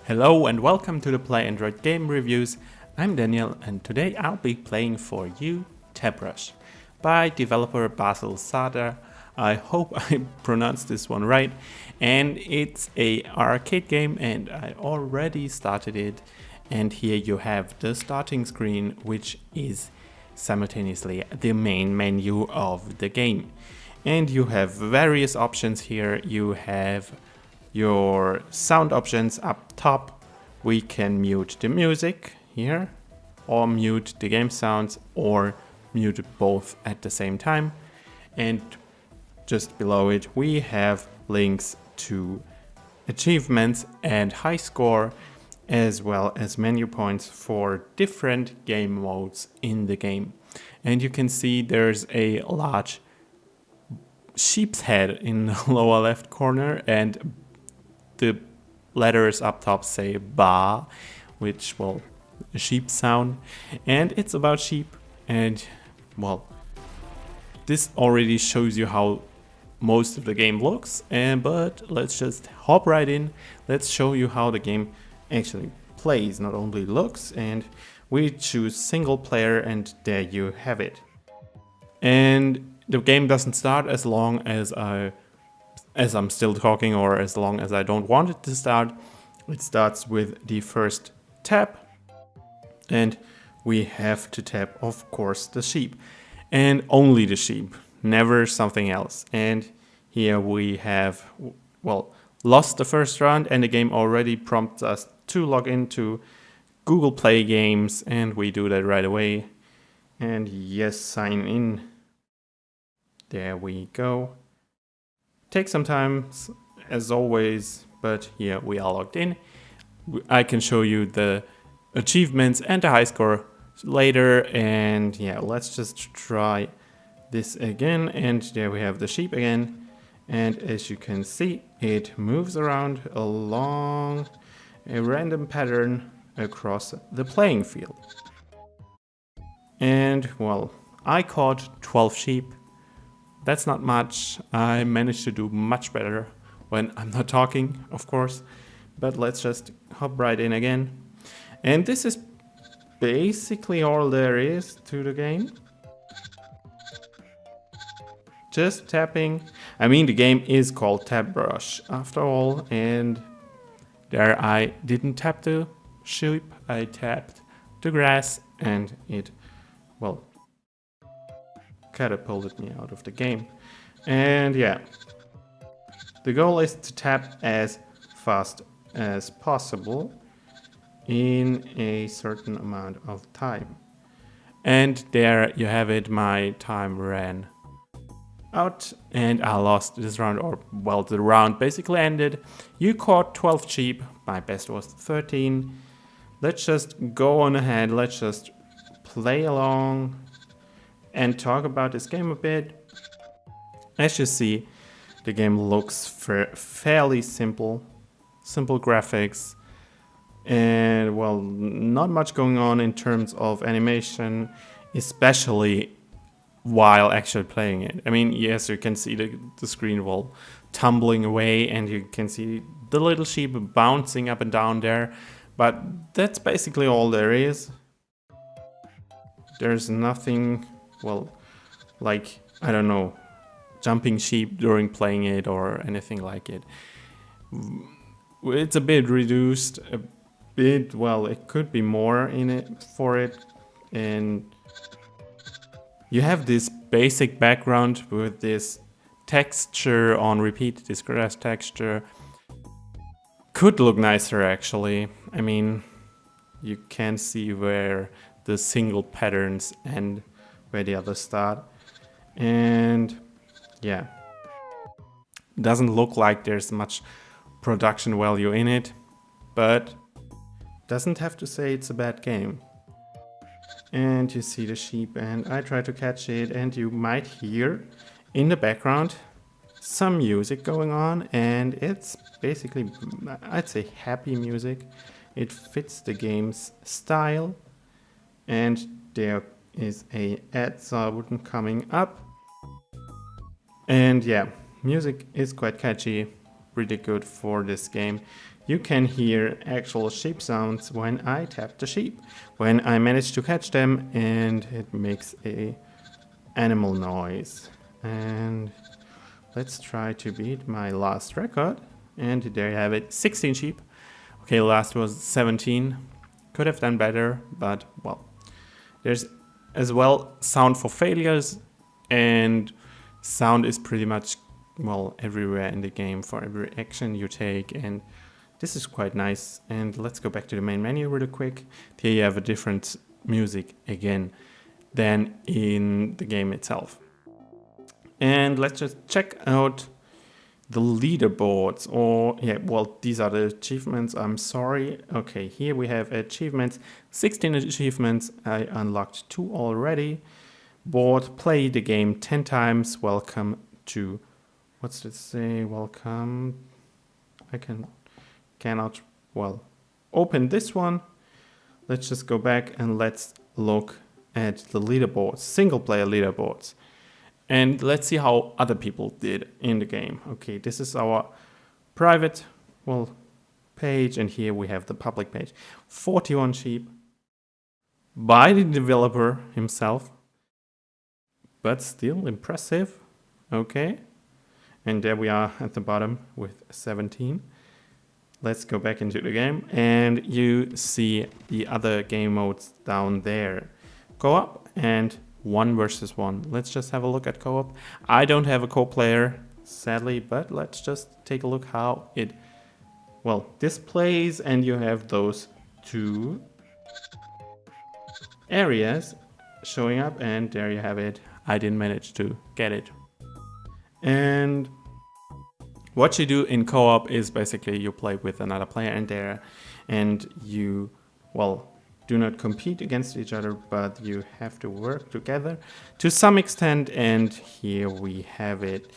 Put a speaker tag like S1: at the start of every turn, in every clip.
S1: Hello and welcome to the Play Android Game Reviews. I'm Daniel and today I'll be playing for you Tabrush by developer Basil Sada. I hope I pronounced this one right. And it's a arcade game and I already started it. And here you have the starting screen, which is simultaneously the main menu of the game. And you have various options here. You have your sound options up top. We can mute the music here, or mute the game sounds, or mute both at the same time. And just below it we have links to achievements and high score, as well as menu points for different game modes in the game. And you can see there's a large sheep's head in the lower left corner, and the letters up top say ba, which, well, a sheep sound, and it's about sheep. And well, this already shows you how most of the game looks, but let's just hop right in. Let's show you how the game actually plays, not only looks. And we choose single player, and there you have it. And the game doesn't start as long as I'm still talking, or as long as I don't want it to start. It starts with the first tap, and we have to tap, of course, the sheep, and only the sheep, never something else. And here we have, well, lost the first round, and the game already prompts us to log into Google Play Games, and we do that right away. And yes, sign in. There we go. Takes some time, as always, but here we are logged in. I can show you the achievements and the high score later. And yeah, let's just try this again. And there we have the sheep again. And as you can see, it moves around along a random pattern across the playing field. And well, I caught 12 sheep. That's not much. I managed to do much better when I'm not talking, of course. But let's just hop right in again. And this is basically all there is to the game. Just tapping. I mean, the game is called Tabrush after all. And there I didn't tap the sheep. I tapped the grass, and it, well, catapulted me out of the game. And yeah, the goal is to tap as fast as possible in a certain amount of time. And there you have it, my time ran out and I lost this round, or well, the round basically ended. You caught 12 sheep, my best was 13. Let's just go on ahead, let's just play along and talk about this game a bit. As you see, the game looks fairly simple graphics, and well, not much going on in terms of animation, especially while actually playing it. I mean, yes, you can see the screen wall tumbling away, and you can see the little sheep bouncing up and down there, but that's basically all there is. There's nothing, well, like, I don't know, jumping sheep during playing it or anything like it. It's a bit reduced, a bit, well, it could be more in it for it. And you have this basic background with this texture on repeat, this grass texture. Could look nicer actually. I mean, you can see where the single patterns end, where the others start. And yeah, doesn't look like there's much production value in it, but doesn't have to say it's a bad game. And you see the sheep, and I try to catch it, and you might hear in the background some music going on, and it's basically, I'd say, happy music. It fits the game's style, and there is a ad button coming up. And yeah, music is quite catchy, really good for this game. You can hear actual sheep sounds when I tap the sheep, when I manage to catch them, and it makes a animal noise. And let's try to beat my last record. And there you have it, 16 sheep. Okay, last was 17. Could have done better, but well, there's as well sound for failures, and sound is pretty much, well, everywhere in the game for every action you take, and this is quite nice. And let's go back to the main menu really quick. Here you have a different music again than in the game itself. And let's just check out the leaderboards, or yeah, well, these are the achievements, I'm sorry. Okay, here we have achievements, 16 achievements. I unlocked 2 already. Board, play the game 10 times. Welcome to, what's this say? Welcome. I cannot, well, open this one. Let's just go back and let's look at the leaderboards, single player leaderboards. And let's see how other people did in the game. Okay, this is our private, well, page, and here we have the public page. 41 sheep by the developer himself, but still impressive. Okay, and there we are at the bottom with 17. Let's go back into the game, and you see the other game modes down there. Co-op and 1 versus 1. Let's just have a look at co-op. I don't have a co-player, sadly, but let's just take a look how it, well, displays, and you have those 2 areas showing up, and there you have it. I didn't manage to get it. And what you do in co-op is basically you play with another player in there, and you, well, do not compete against each other, but you have to work together to some extent, and here we have it.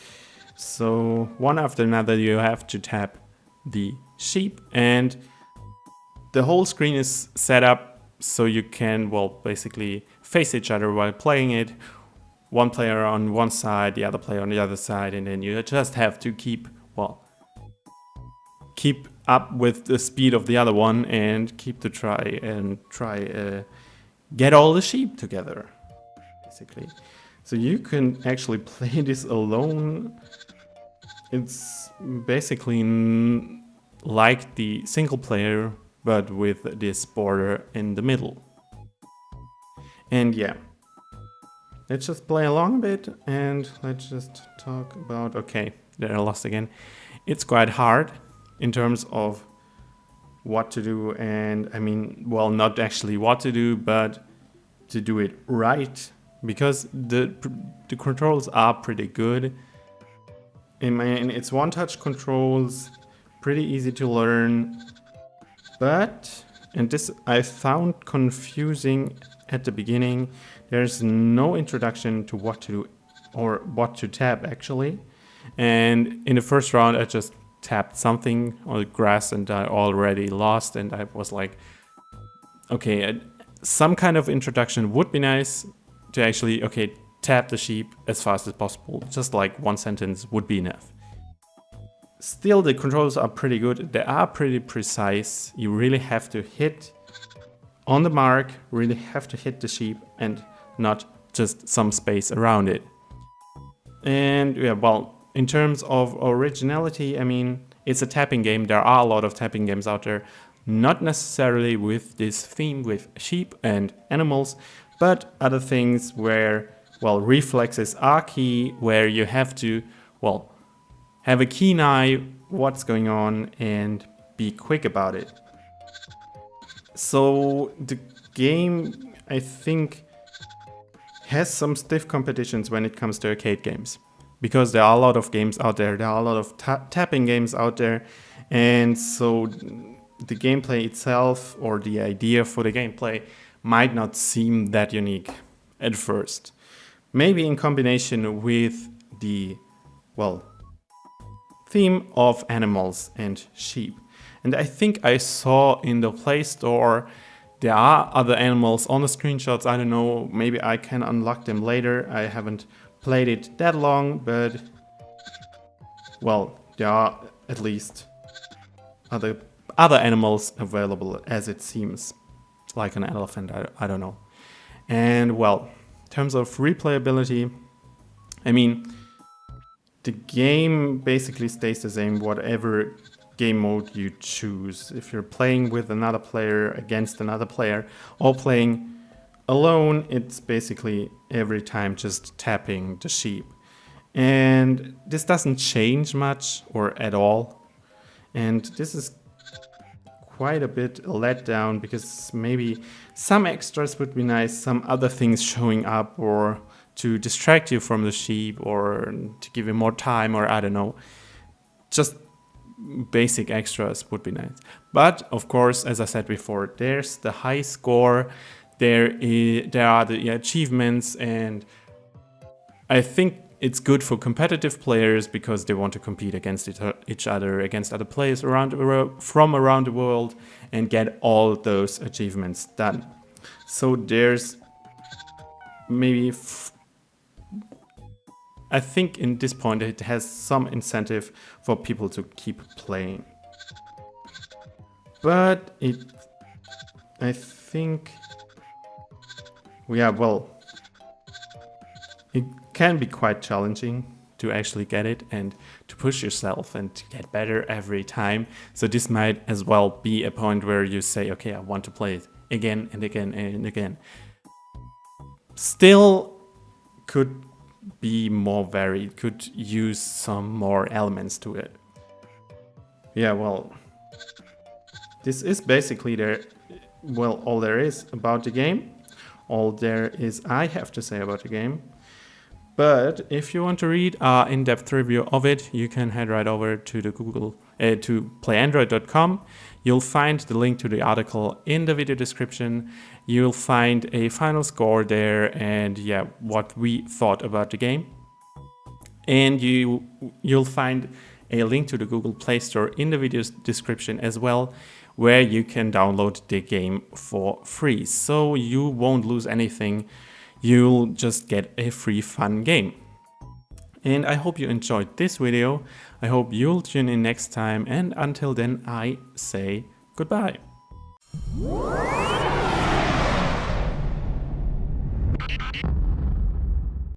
S1: So one after another you have to tap the sheep, and the whole screen is set up so you can, well, basically face each other while playing it. One player on one side, the other player on the other side, and then you just have to keep up with the speed of the other one and keep to try get all the sheep together, basically. So you can actually play this alone. It's basically like the single player, but with this border in the middle. And yeah, let's just play along a bit, and let's just talk about, okay, there I lost again. It's quite hard in terms of what to do, and I mean, well, not actually what to do, but to do it right, because the controls are pretty good. I mean, it's one-touch controls, pretty easy to learn, but, and this I found confusing at the beginning, there's no introduction to what to do or what to tap actually. And in the first round I just tapped something on the grass and I already lost, and I was like, okay, some kind of introduction would be nice to actually, okay, tap the sheep as fast as possible. Just like one sentence would be enough. Still, the controls are pretty good. They are pretty precise. You really have to hit on the mark, really have to hit the sheep and not just some space around it. And yeah, well, in terms of originality, I mean, it's a tapping game. There are a lot of tapping games out there, not necessarily with this theme with sheep and animals, but other things where, well, reflexes are key, where you have to, well, have a keen eye what's going on and be quick about it. So the game, I think, has some stiff competitions when it comes to arcade games, because there are a lot of games out there, there are a lot of tapping games out there, and so the gameplay itself or the idea for the gameplay might not seem that unique at first. Maybe in combination with the, well, theme of animals and sheep. And I think I saw in the Play Store there are other animals on the screenshots. I don't know, maybe I can unlock them later. I haven't played it that long, but well, there are at least other animals available, as it seems, like an elephant, I don't know. And well, in terms of replayability, I mean, the game basically stays the same whatever game mode you choose. If you're playing with another player against another player or playing alone, it's basically every time just tapping the sheep. And this doesn't change much or at all. And this is quite a bit a letdown, because maybe some extras would be nice, some other things showing up, or to distract you from the sheep, or to give you more time, or I don't know. Just basic extras would be nice. But of course, as I said before, there's the high score, there are the achievements, and I think it's good for competitive players because they want to compete against each other, against other players from around the world, and get all those achievements done. So there's maybe, I think in this point it has some incentive for people to keep playing. But I think, yeah, well, it can be quite challenging to actually get it and to push yourself and to get better every time. So this might as well be a point where you say, okay, I want to play it again and again and again. Still could be more varied, could use some more elements to it. Yeah, well, this is basically all there is about the game. All there is I have to say about the game. But if you want to read our in-depth review of it, you can head right over to the to playandroid.com. You'll find the link to the article in the video description. You'll find a final score there, and yeah, what we thought about the game. And you'll find a link to the Google Play Store in the video description as well, where you can download the game for free. So you won't lose anything. You'll just get a free fun game. And I hope you enjoyed this video. I hope you'll tune in next time, and until then I say goodbye.